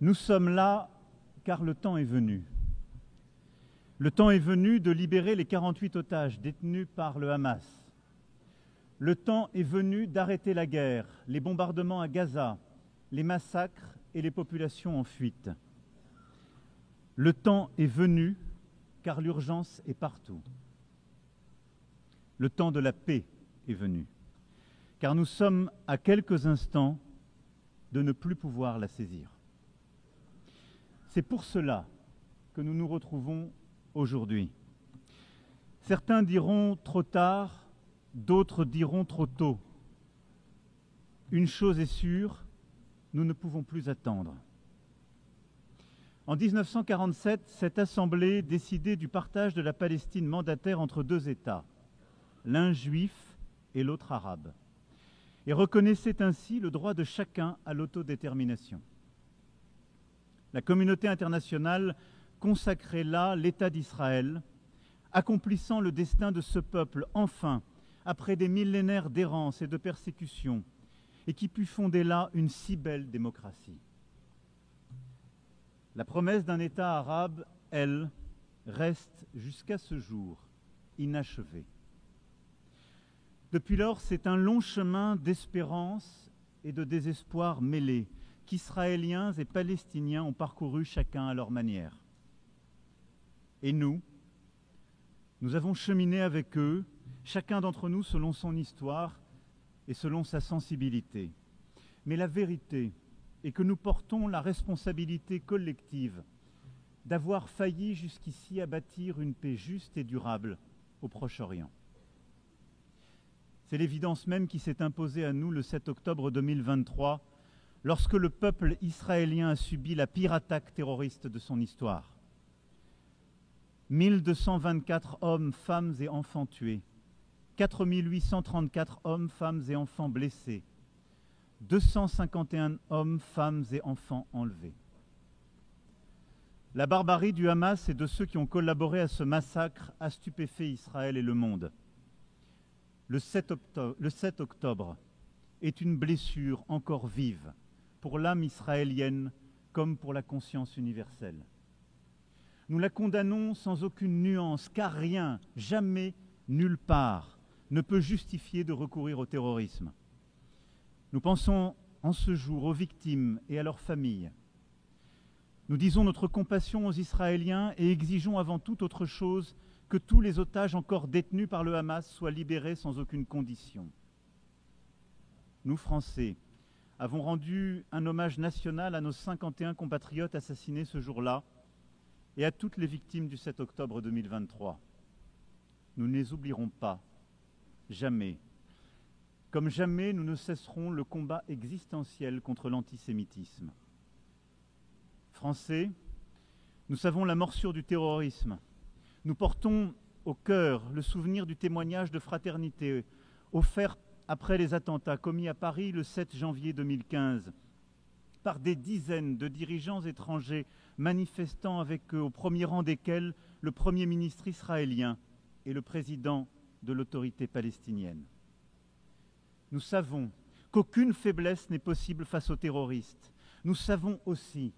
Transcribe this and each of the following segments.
Nous sommes là car le temps est venu. Le temps est venu de libérer les 48 otages détenus par le Hamas. Le temps est venu d'arrêter la guerre, les bombardements à Gaza, les massacres et les populations en fuite. Le temps est venu car l'urgence est partout. Le temps de la paix est venu, car nous sommes à quelques instants de ne plus pouvoir la saisir. C'est pour cela que nous nous retrouvons aujourd'hui. Certains diront trop tard, d'autres diront trop tôt. Une chose est sûre, nous ne pouvons plus attendre. En 1947, cette Assemblée décidait du partage de la Palestine mandataire entre deux États, l'un juif et l'autre arabe, et reconnaissait ainsi le droit de chacun à l'autodétermination. La communauté internationale consacrait là l'État d'Israël, accomplissant le destin de ce peuple, enfin, après des millénaires d'errance et de persécution, et qui put fonder là une si belle démocratie. La promesse d'un État arabe, elle, reste jusqu'à ce jour inachevée. Depuis lors, c'est un long chemin d'espérance et de désespoir mêlés qu'Israéliens et Palestiniens ont parcouru chacun à leur manière. Et nous avons cheminé avec eux, chacun d'entre nous selon son histoire et selon sa sensibilité. Mais la vérité est que nous portons la responsabilité collective d'avoir failli jusqu'ici à bâtir une paix juste et durable au Proche-Orient. C'est l'évidence même qui s'est imposée à nous le 7 octobre 2023, lorsque le peuple israélien a subi la pire attaque terroriste de son histoire. 1224 hommes, femmes et enfants tués, 4834 hommes, femmes et enfants blessés, 251 hommes, femmes et enfants enlevés. La barbarie du Hamas et de ceux qui ont collaboré à ce massacre a stupéfait Israël et le monde. Le 7 octobre est une blessure encore vive pour l'âme israélienne comme pour la conscience universelle. Nous la condamnons sans aucune nuance, car rien, jamais, nulle part, ne peut justifier de recourir au terrorisme. Nous pensons en ce jour aux victimes et à leurs familles. Nous disons notre compassion aux Israéliens et exigeons avant toute autre chose que tous les otages encore détenus par le Hamas soient libérés sans aucune condition. Nous, Français, avons rendu un hommage national à nos 51 compatriotes assassinés ce jour-là et à toutes les victimes du 7 octobre 2023. Nous ne les oublierons pas, jamais. Comme jamais, nous ne cesserons le combat existentiel contre l'antisémitisme. Français, nous savons la morsure du terrorisme. Nous portons au cœur le souvenir du témoignage de fraternité offert après les attentats commis à Paris le 7 janvier 2015 par des dizaines de dirigeants étrangers manifestant avec eux, au premier rang desquels le Premier ministre israélien et le président de l'autorité palestinienne. Nous savons qu'aucune faiblesse n'est possible face aux terroristes. Nous savons aussi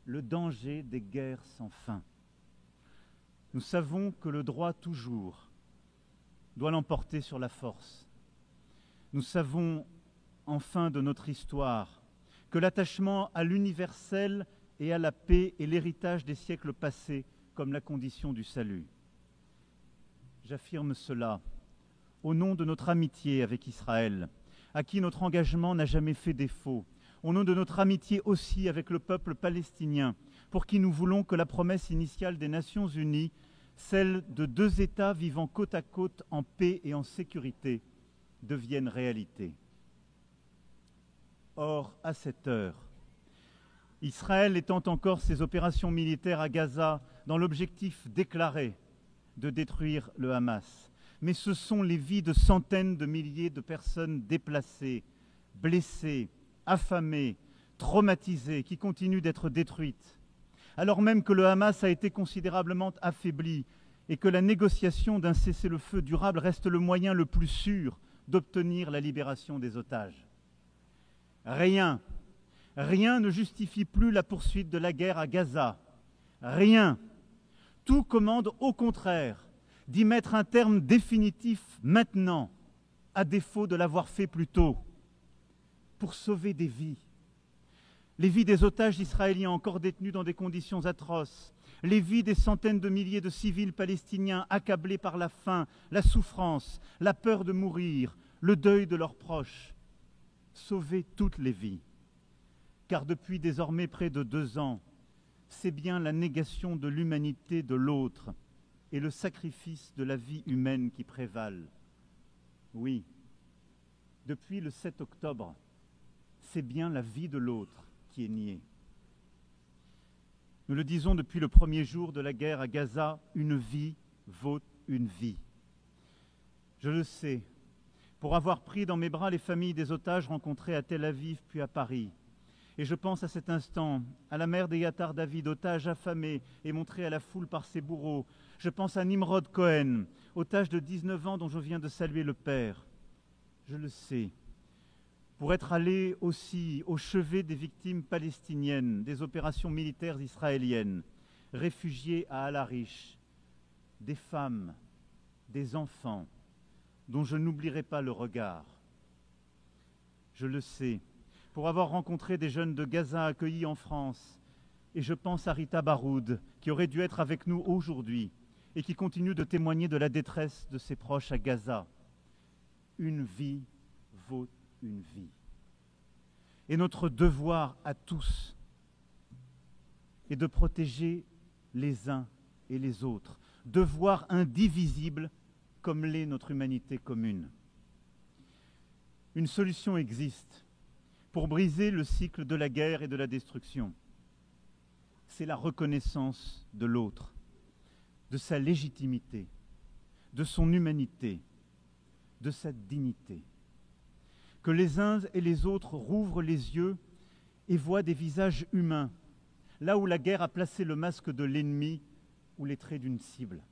le danger des guerres sans fin. Nous savons que le droit toujours doit l'emporter sur la force. Nous savons enfin de notre histoire que l'attachement à l'universel et à la paix est l'héritage des siècles passés comme la condition du salut. J'affirme cela au nom de notre amitié avec Israël, à qui notre engagement n'a jamais fait défaut, au nom de notre amitié aussi avec le peuple palestinien, pour qui nous voulons que la promesse initiale des Nations Unies, celle de deux États vivant côte à côte en paix et en sécurité, devienne réalité. Or, à cette heure, Israël étend encore ses opérations militaires à Gaza dans l'objectif déclaré de détruire le Hamas. Mais ce sont les vies de centaines de milliers de personnes déplacées, blessées, affamées, traumatisées, qui continuent d'être détruites. Alors même que le Hamas a été considérablement affaibli et que la négociation d'un cessez-le-feu durable reste le moyen le plus sûr d'obtenir la libération des otages. Rien Rien ne justifie plus la poursuite de la guerre à Gaza. Rien. Tout commande au contraire d'y mettre un terme définitif maintenant, à défaut de l'avoir fait plus tôt, pour sauver des vies. Les vies des otages israéliens encore détenus dans des conditions atroces, les vies des centaines de milliers de civils palestiniens accablés par la faim, la souffrance, la peur de mourir, le deuil de leurs proches. Sauver toutes les vies. Car depuis désormais près de 2 ans, c'est bien la négation de l'humanité de l'autre et le sacrifice de la vie humaine qui prévalent. Oui, depuis le 7 octobre, c'est bien la vie de l'autre qui est niée. Nous le disons depuis le premier jour de la guerre à Gaza, une vie vaut une vie. Je le sais, pour avoir pris dans mes bras les familles des otages rencontrés à Tel Aviv puis à Paris. Et je pense à cet instant à la mère d'Eyatar David, otage affamé et montré à la foule par ses bourreaux. Je pense à Nimrod Cohen, otage de 19 ans dont je viens de saluer le père. Je le sais, pour être allé aussi au chevet des victimes palestiniennes des opérations militaires israéliennes, réfugiés à Al-Arish, des femmes, des enfants, dont je n'oublierai pas le regard. Je le sais, pour avoir rencontré des jeunes de Gaza accueillis en France, et je pense à Rita Baroud, qui aurait dû être avec nous aujourd'hui, et qui continue de témoigner de la détresse de ses proches à Gaza. Une vie vaut une vie. Et notre devoir à tous est de protéger les uns et les autres, devoir indivisible comme l'est notre humanité commune. Une solution existe pour briser le cycle de la guerre et de la destruction. C'est la reconnaissance de l'autre, de sa légitimité, de son humanité, de sa dignité. Que les uns et les autres rouvrent les yeux et voient des visages humains, là où la guerre a placé le masque de l'ennemi ou les traits d'une cible.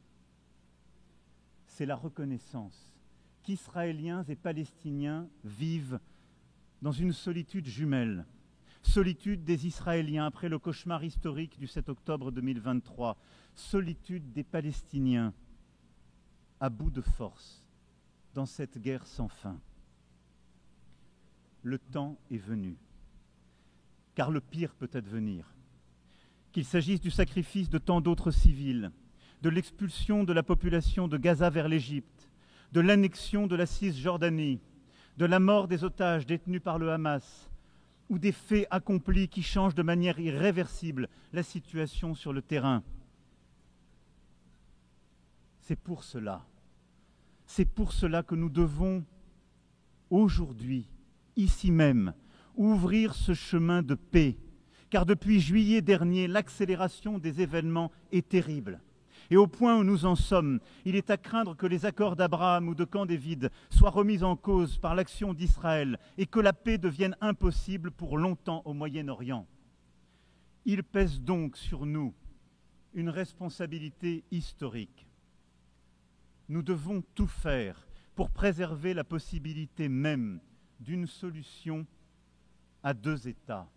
C'est la reconnaissance qu'Israéliens et Palestiniens vivent dans une solitude jumelle, solitude des Israéliens après le cauchemar historique du 7 octobre 2023, solitude des Palestiniens à bout de force dans cette guerre sans fin. Le temps est venu, car le pire peut advenir, qu'il s'agisse du sacrifice de tant d'autres civils, de l'expulsion de la population de Gaza vers l'Égypte, de l'annexion de la Cisjordanie, de la mort des otages détenus par le Hamas, ou des faits accomplis qui changent de manière irréversible la situation sur le terrain. C'est pour cela que nous devons aujourd'hui, ici même, ouvrir ce chemin de paix, car depuis juillet dernier, l'accélération des événements est terrible. Et au point où nous en sommes, il est à craindre que les accords d'Abraham ou de Camp David soient remis en cause par l'action d'Israël et que la paix devienne impossible pour longtemps au Moyen-Orient. Il pèse donc sur nous une responsabilité historique. Nous devons tout faire pour préserver la possibilité même d'une solution à 2 États,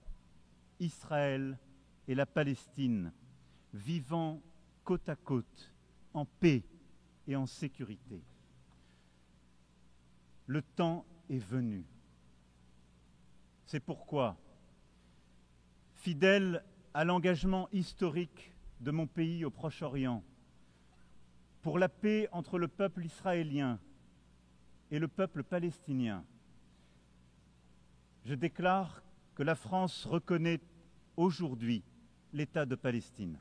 Israël et la Palestine, vivant côte à côte, en paix et en sécurité. Le temps est venu. C'est pourquoi, fidèle à l'engagement historique de mon pays au Proche-Orient, pour la paix entre le peuple israélien et le peuple palestinien, je déclare que la France reconnaît aujourd'hui l'État de Palestine.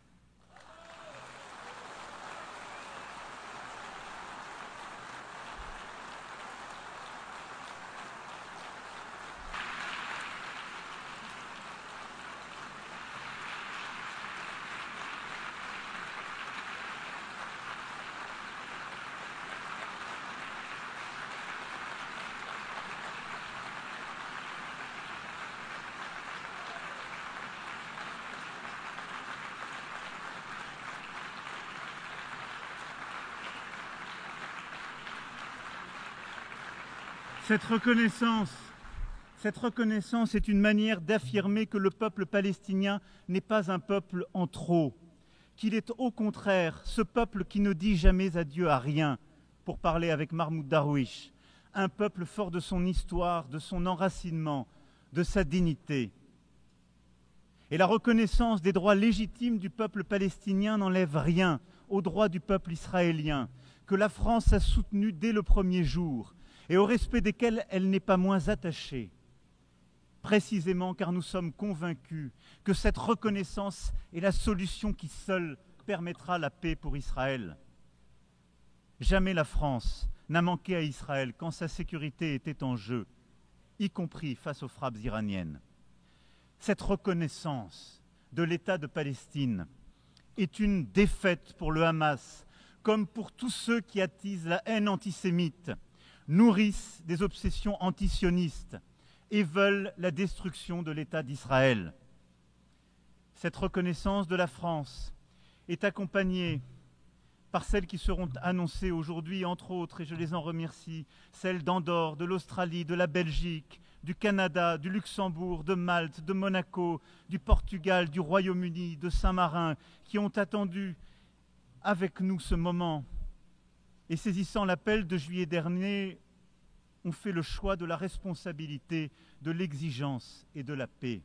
Cette Cette reconnaissance est une manière d'affirmer que le peuple palestinien n'est pas un peuple en trop, qu'il est au contraire ce peuple qui ne dit jamais adieu à rien, pour parler avec Mahmoud Darwish, un peuple fort de son histoire, de son enracinement, de sa dignité. Et la reconnaissance des droits légitimes du peuple palestinien n'enlève rien aux droits du peuple israélien, que la France a soutenu dès le premier jour et au respect desquels elle n'est pas moins attachée. Précisément car nous sommes convaincus que cette reconnaissance est la solution qui seule permettra la paix pour Israël. Jamais la France n'a manqué à Israël quand sa sécurité était en jeu, y compris face aux frappes iraniennes. Cette reconnaissance de l'État de Palestine est une défaite pour le Hamas, comme pour tous ceux qui attisent la haine antisémite, nourrissent des obsessions antisionistes et veulent la destruction de l'État d'Israël. Cette reconnaissance de la France est accompagnée par celles qui seront annoncées aujourd'hui, entre autres, et je les en remercie, celles d'Andorre, de l'Australie, de la Belgique, du Canada, du Luxembourg, de Malte, de Monaco, du Portugal, du Royaume-Uni, de Saint-Marin, qui ont attendu avec nous ce moment. Et saisissant l'appel de juillet dernier, ont fait le choix de la responsabilité, de l'exigence et de la paix.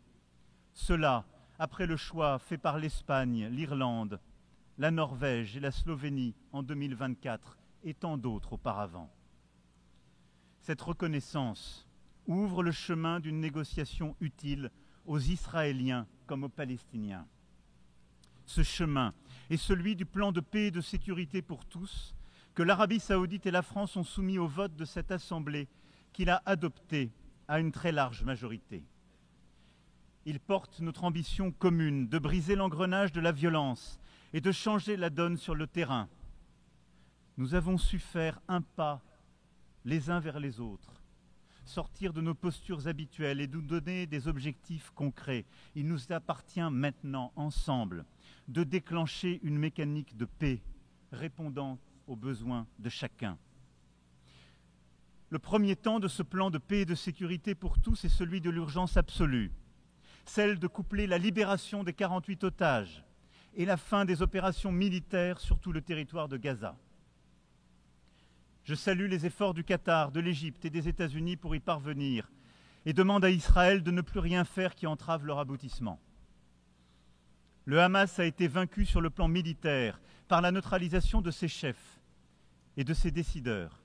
Cela, après le choix fait par l'Espagne, l'Irlande, la Norvège et la Slovénie en 2024 et tant d'autres auparavant. Cette reconnaissance ouvre le chemin d'une négociation utile aux Israéliens comme aux Palestiniens. Ce chemin est celui du plan de paix et de sécurité pour tous que l'Arabie saoudite et la France ont soumis au vote de cette Assemblée qu'il a adopté à une très large majorité. Il porte notre ambition commune de briser l'engrenage de la violence et de changer la donne sur le terrain. Nous avons su faire un pas les uns vers les autres, sortir de nos postures habituelles et nous donner des objectifs concrets. Il nous appartient maintenant, ensemble, de déclencher une mécanique de paix répondant aux besoins de chacun. Le premier temps de ce plan de paix et de sécurité pour tous est celui de l'urgence absolue, celle de coupler la libération des 48 otages et la fin des opérations militaires sur tout le territoire de Gaza. Je salue les efforts du Qatar, de l'Égypte et des États-Unis pour y parvenir et demande à Israël de ne plus rien faire qui entrave leur aboutissement. Le Hamas a été vaincu sur le plan militaire par la neutralisation de ses chefs et de ses décideurs.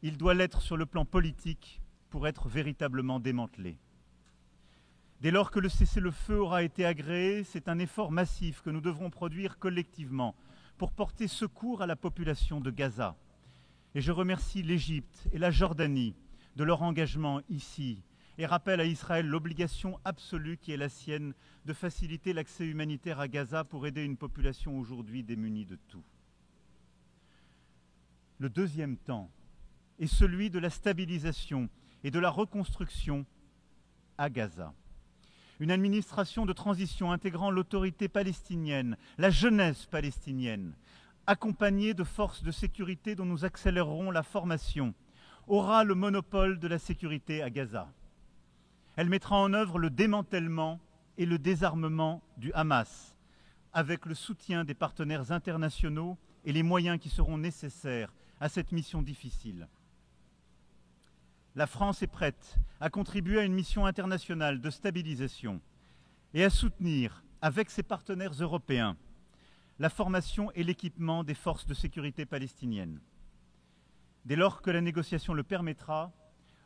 Il doit l'être sur le plan politique pour être véritablement démantelé. Dès lors que le cessez-le-feu aura été agréé, c'est un effort massif que nous devrons produire collectivement pour porter secours à la population de Gaza. Et je remercie l'Égypte et la Jordanie de leur engagement ici et rappelle à Israël l'obligation absolue qui est la sienne de faciliter l'accès humanitaire à Gaza pour aider une population aujourd'hui démunie de tout. Le deuxième temps est celui de la stabilisation et de la reconstruction à Gaza. Une administration de transition intégrant l'autorité palestinienne, la jeunesse palestinienne, accompagnée de forces de sécurité dont nous accélérerons la formation, aura le monopole de la sécurité à Gaza. Elle mettra en œuvre le démantèlement et le désarmement du Hamas, avec le soutien des partenaires internationaux et les moyens qui seront nécessaires à cette mission difficile. La France est prête à contribuer à une mission internationale de stabilisation et à soutenir, avec ses partenaires européens, la formation et l'équipement des forces de sécurité palestiniennes. Dès lors que la négociation le permettra,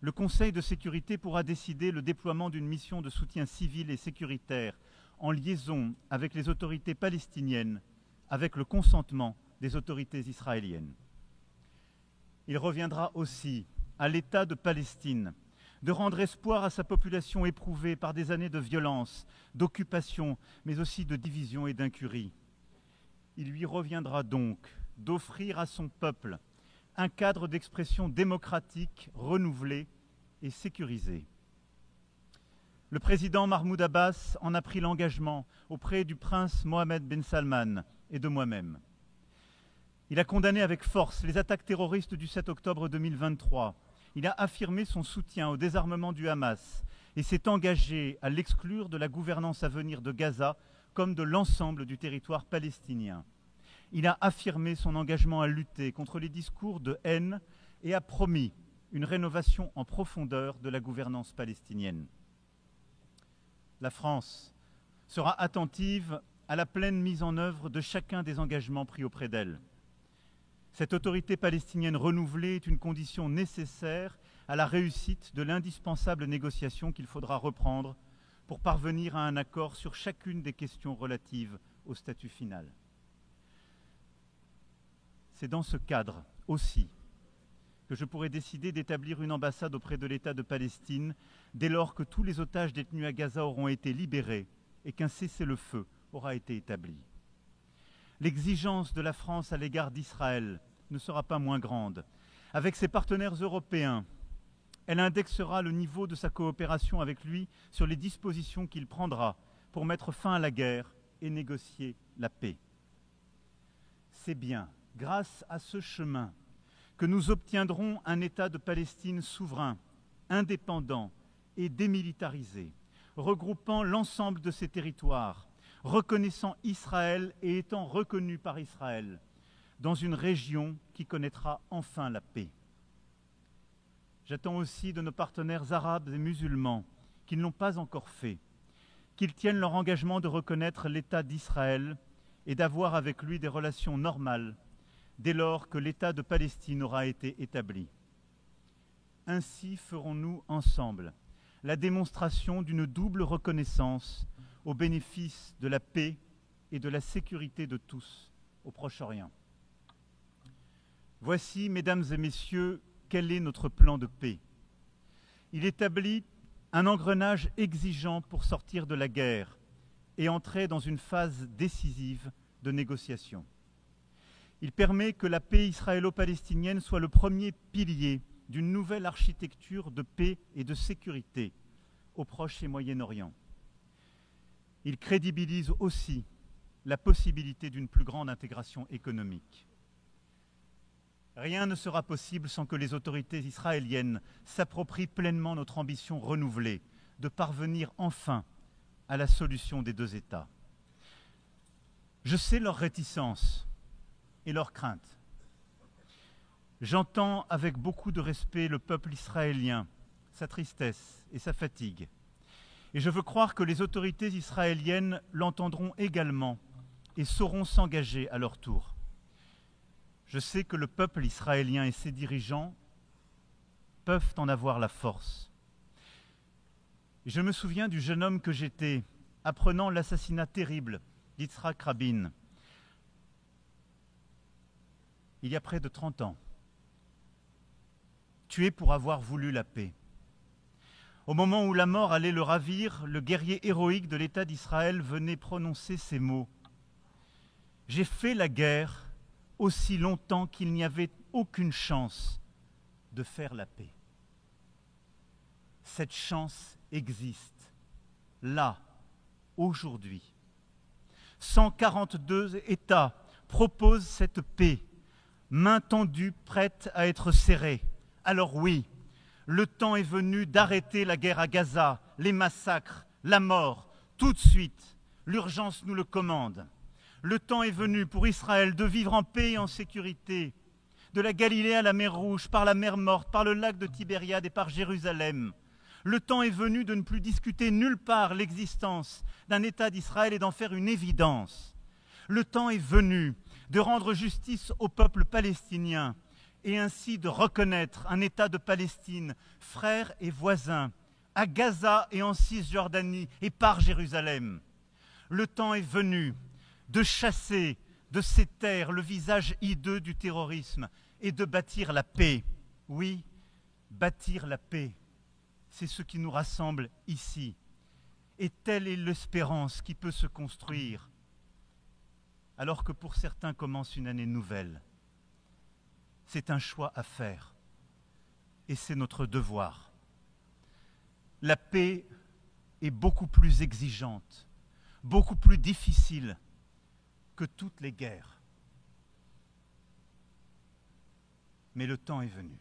le Conseil de sécurité pourra décider le déploiement d'une mission de soutien civil et sécuritaire en liaison avec les autorités palestiniennes, avec le consentement des autorités israéliennes. Il reviendra aussi à l'État de Palestine de rendre espoir à sa population éprouvée par des années de violence, d'occupation, mais aussi de division et d'incurie. Il lui reviendra donc d'offrir à son peuple un cadre d'expression démocratique renouvelé et sécurisé. Le président Mahmoud Abbas en a pris l'engagement auprès du prince Mohammed Ben Salman et de moi-même. Il a condamné avec force les attaques terroristes du 7 octobre 2023 Il a affirmé son soutien au désarmement du Hamas et s'est engagé à l'exclure de la gouvernance à venir de Gaza comme de l'ensemble du territoire palestinien. Il a affirmé son engagement à lutter contre les discours de haine et a promis une rénovation en profondeur de la gouvernance palestinienne. La France sera attentive à la pleine mise en œuvre de chacun des engagements pris auprès d'elle. Cette autorité palestinienne renouvelée est une condition nécessaire à la réussite de l'indispensable négociation qu'il faudra reprendre pour parvenir à un accord sur chacune des questions relatives au statut final. C'est dans ce cadre aussi que je pourrais décider d'établir une ambassade auprès de l'État de Palestine dès lors que tous les otages détenus à Gaza auront été libérés et qu'un cessez-le-feu aura été établi. L'exigence de la France à l'égard d'Israël ne sera pas moins grande. Avec ses partenaires européens, elle indexera le niveau de sa coopération avec lui sur les dispositions qu'il prendra pour mettre fin à la guerre et négocier la paix. C'est bien grâce à ce chemin que nous obtiendrons un État de Palestine souverain, indépendant et démilitarisé, regroupant l'ensemble de ses territoires, reconnaissant Israël et étant reconnu par Israël, dans une région qui connaîtra enfin la paix. J'attends aussi de nos partenaires arabes et musulmans, qui ne l'ont pas encore fait, qu'ils tiennent leur engagement de reconnaître l'État d'Israël et d'avoir avec lui des relations normales dès lors que l'État de Palestine aura été établi. Ainsi ferons-nous ensemble la démonstration d'une double reconnaissance au bénéfice de la paix et de la sécurité de tous au Proche-Orient. Voici, mesdames et messieurs, quel est notre plan de paix. Il établit un engrenage exigeant pour sortir de la guerre et entrer dans une phase décisive de négociation. Il permet que la paix israélo-palestinienne soit le premier pilier d'une nouvelle architecture de paix et de sécurité au Proche et Moyen-Orient. Il crédibilise aussi la possibilité d'une plus grande intégration économique. Rien ne sera possible sans que les autorités israéliennes s'approprient pleinement notre ambition renouvelée de parvenir enfin à la solution des deux États. Je sais leur réticence et leurs craintes. J'entends avec beaucoup de respect le peuple israélien, sa tristesse et sa fatigue. Et je veux croire que les autorités israéliennes l'entendront également et sauront s'engager à leur tour. Je sais que le peuple israélien et ses dirigeants peuvent en avoir la force. Je me souviens du jeune homme que j'étais, apprenant l'assassinat terrible d'Yitzhak Rabin, il y a près de 30 ans, tué pour avoir voulu la paix. Au moment où la mort allait le ravir, le guerrier héroïque de l'État d'Israël venait prononcer ces mots. « J'ai fait la guerre aussi longtemps qu'il n'y avait aucune chance de faire la paix. » Cette chance existe, là, aujourd'hui. 142 États proposent cette paix, main tendue, prête à être serrée. Alors oui, le temps est venu d'arrêter la guerre à Gaza, les massacres, la mort, tout de suite. L'urgence nous le commande. Le temps est venu pour Israël de vivre en paix et en sécurité, de la Galilée à la mer Rouge, par la mer Morte, par le lac de Tibériade et par Jérusalem. Le temps est venu de ne plus discuter nulle part l'existence d'un État d'Israël et d'en faire une évidence. Le temps est venu de rendre justice au peuple palestinien et ainsi de reconnaître un État de Palestine, frère et voisin, à Gaza et en Cisjordanie et par Jérusalem. Le temps est venu de chasser de ces terres le visage hideux du terrorisme et de bâtir la paix. Oui, bâtir la paix, c'est ce qui nous rassemble ici. Et telle est l'espérance qui peut se construire, alors que pour certains commence une année nouvelle. C'est un choix à faire, et c'est notre devoir. La paix est beaucoup plus exigeante, beaucoup plus difficile que toutes les guerres. Mais le temps est venu.